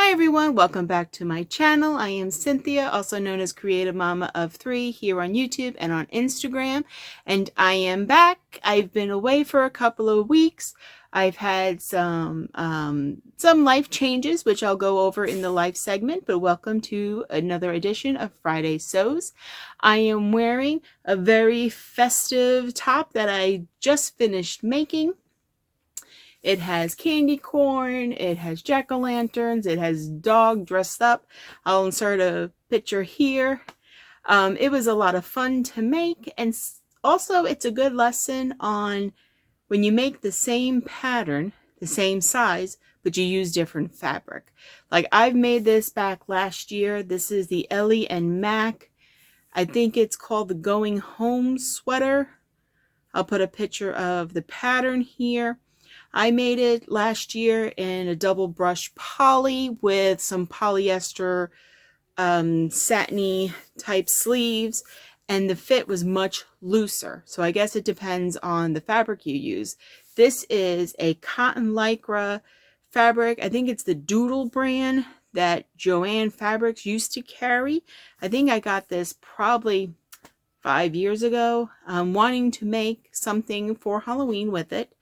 Hi everyone, welcome back to my channel. I am Cynthia, also known as Creative Mama of 3 here on YouTube and on Instagram. And I am back. I've been away for a couple of weeks. I've had some life changes, which I'll go over in the life segment, but welcome to another edition of Friday Sews. I am wearing a very festive top that I just finished making. It has candy corn, it has jack-o'-lanterns, it has dog dressed up. I'll insert a picture here. It was a lot of fun to make, and also it's a good lesson on when you make the same pattern, the same size, but you use different fabric. Like I've made this back last year. This is the Ellie and Mac. I think it's called the Going Home sweater. I'll put a picture of the pattern here. I made it last year in a double brush poly with some polyester satiny type sleeves, and the fit was much looser. So I guess it depends on the fabric you use. This is a cotton lycra fabric. I think it's the Doodle brand that Joanne Fabrics used to carry. I think I got this probably 5 years ago. I'm wanting to make something for Halloween with it.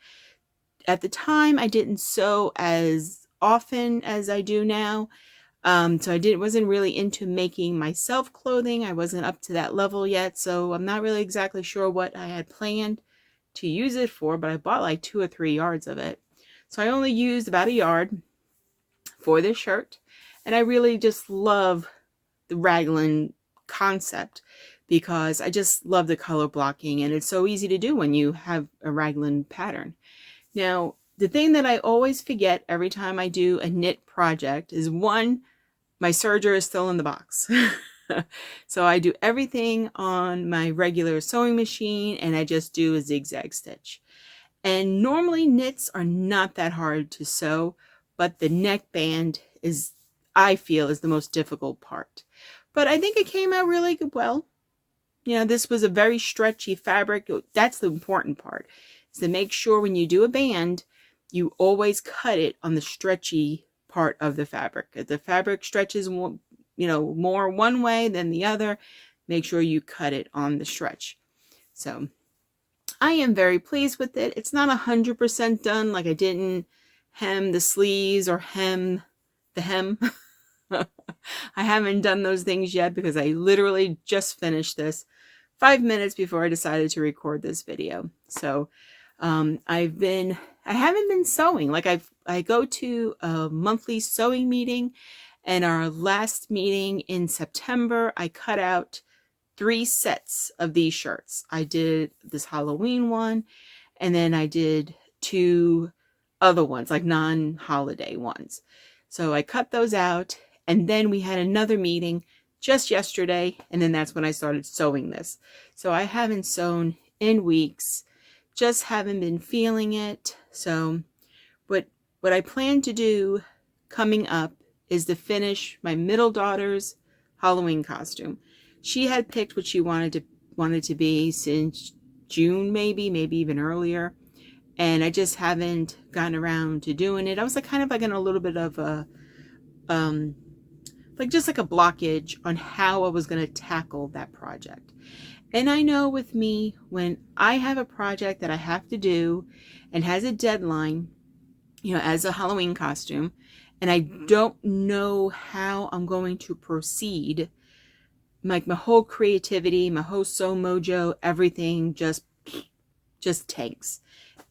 At the time, I didn't sew as often as I do now. So I wasn't really into making myself clothing. I wasn't up to that level yet. So I'm not really exactly sure what I had planned to use it for, but I bought like 2 or 3 yards of it. So I only used about a yard for this shirt. And I really just love the raglan concept because I just love the color blocking, and it's so easy to do when you have a raglan pattern. Now, the thing that I always forget every time I do a knit project is, one, my serger is still in the box. So I do everything on my regular sewing machine, and I just do a zigzag stitch. And normally knits are not that hard to sew, but the neckband is, I feel, is the most difficult part. But I think it came out really well. You know, this was a very stretchy fabric. That's the important part. To make sure when you do a band, you always cut it on the stretchy part of the fabric. If the fabric stretches, more one way than the other, make sure you cut it on the stretch. So I am very pleased with it. It's not 100% done. Like, I didn't hem the sleeves or hem the hem. I haven't done those things yet because I literally just finished this 5 minutes before I decided to record this video. So I haven't been sewing. Like, I go to a monthly sewing meeting, and our last meeting in September, I cut out 3 sets of these shirts. I did this Halloween one, and then I did 2 other ones, like non-holiday ones. So I cut those out, and then we had another meeting just yesterday, and then that's when I started sewing this. So I haven't sewn in weeks. Just haven't been feeling it. So what I plan to do coming up is to finish my middle daughter's Halloween costume. She had picked what she wanted to be since June, maybe even earlier, and I just haven't gotten around to doing it. I was like kind of like in a little bit of a just like a blockage on how I was going to tackle that project. And I know with me, when I have a project that I have to do and has a deadline, as a Halloween costume, and I don't know how I'm going to proceed, like my whole creativity, my whole sew mojo, everything just tanks.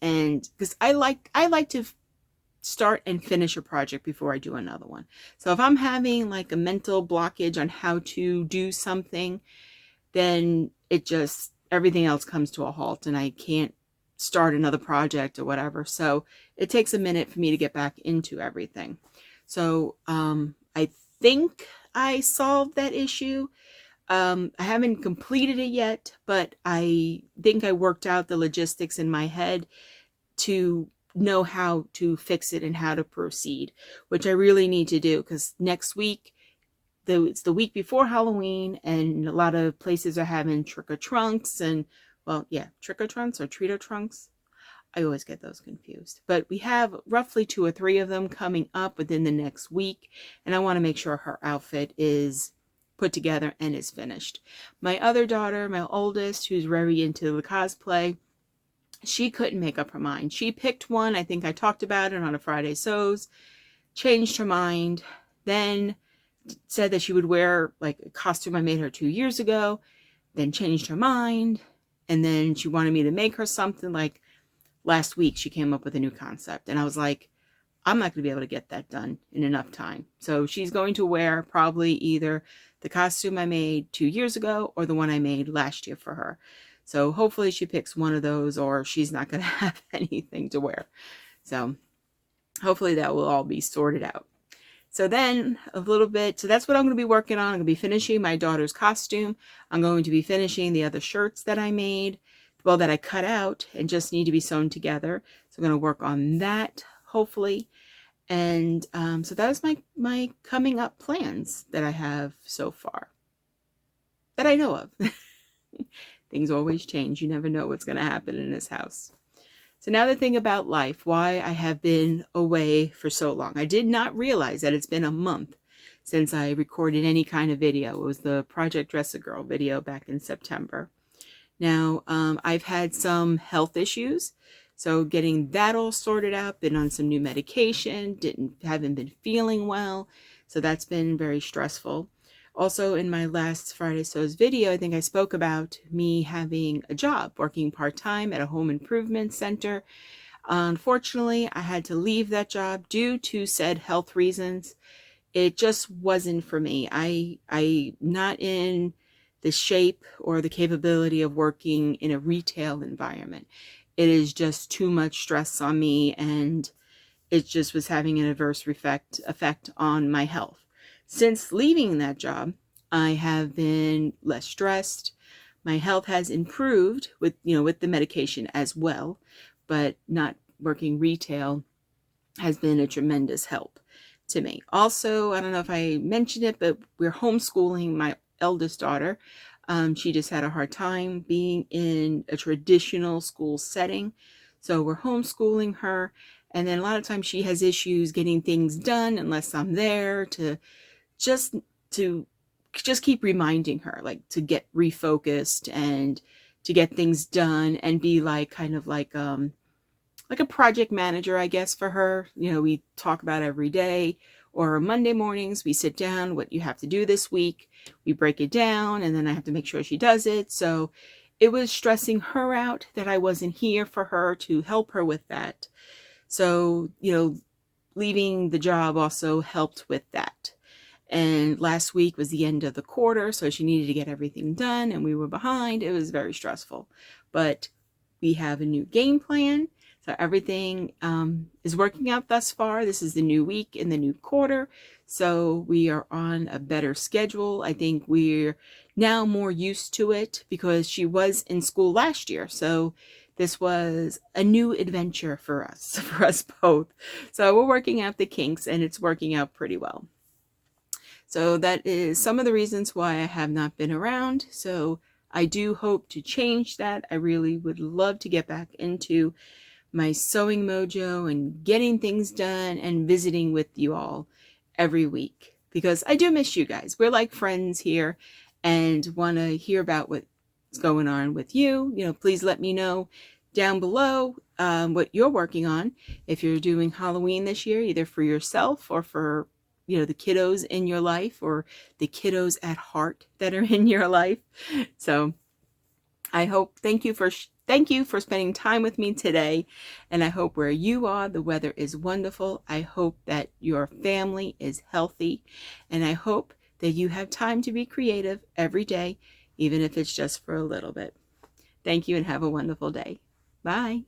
And because I like to start and finish a project before I do another one. So if I'm having like a mental blockage on how to do something, then everything else comes to a halt, and I can't start another project or whatever. So it takes a minute for me to get back into everything. So I think I solved that issue. I haven't completed it yet, but I think I worked out the logistics in my head to know how to fix it and how to proceed, which I really need to do, because next week, it's the week before Halloween, and a lot of places are having trick-or-trunks, and, well, yeah, trick-or-trunks or treat-or-trunks. I always get those confused. But we have roughly 2 or 3 of them coming up within the next week. And I want to make sure her outfit is put together and is finished. My other daughter, my oldest, who's very into the cosplay, she couldn't make up her mind. She picked one. I think I talked about it on a Friday Sews. Changed her mind. Then said that she would wear like a costume I made her 2 years ago. Then changed her mind. And then she wanted me to make her something. Like last week, she came up with a new concept. And I was like, I'm not going to be able to get that done in enough time. So she's going to wear probably either the costume I made 2 years ago or the one I made last year for her. So hopefully she picks one of those, or she's not going to have anything to wear. So hopefully that will all be sorted out. So then a little bit, so that's what I'm going to be working on. I'm going to be finishing my daughter's costume. I'm going to be finishing the other shirts that I made, well, that I cut out and just need to be sewn together. So I'm going to work on that, hopefully. And so that is my coming up plans that I have so far, that I know of. Things always change. You never know what's going to happen in this house. So now the thing about life, why I have been away for so long. I did not realize that it's been a month since I recorded any kind of video. It was the Project Dress a Girl video back in September. Now, I've had some health issues. So getting that all sorted out, been on some new medication, haven't been feeling well. So that's been very stressful. Also, in my last Friday Sews video, I think I spoke about me having a job, working part-time at a home improvement center. Unfortunately, I had to leave that job due to said health reasons. It just wasn't for me. I'm not in the shape or the capability of working in a retail environment. It is just too much stress on me, and it just was having an adverse effect on my health. Since leaving that job, I have been less stressed. My health has improved with the medication as well, but not working retail has been a tremendous help to me. Also, I don't know if I mentioned it, but we're homeschooling my eldest daughter. She just had a hard time being in a traditional school setting. So we're homeschooling her. And then a lot of times she has issues getting things done unless I'm there to just keep reminding her, like, to get refocused and to get things done and be like kind of like a project manager, I guess, for her. We talk about every day, or Monday mornings we sit down, what you have to do this week, we break it down, and then I have to make sure she does it. So it was stressing her out that I wasn't here for her to help her with that. So leaving the job also helped with that. And last week was the end of the quarter, so she needed to get everything done, and we were behind. It was very stressful. But we have a new game plan, so everything is working out thus far. This is the new week in the new quarter, so we are on a better schedule. I think we're now more used to it because she was in school last year, so this was a new adventure for us both. So we're working out the kinks, and it's working out pretty well. So that is some of the reasons why I have not been around. So I do hope to change that. I really would love to get back into my sewing mojo and getting things done and visiting with you all every week, because I do miss you guys. We're like friends here and want to hear about what's going on with you. Please let me know down below what you're working on. If you're doing Halloween this year, either for yourself or for the kiddos in your life, or the kiddos at heart that are in your life. So I hope, thank you for spending time with me today. And I hope where you are, the weather is wonderful. I hope that your family is healthy. And I hope that you have time to be creative every day, even if it's just for a little bit. Thank you and have a wonderful day. Bye.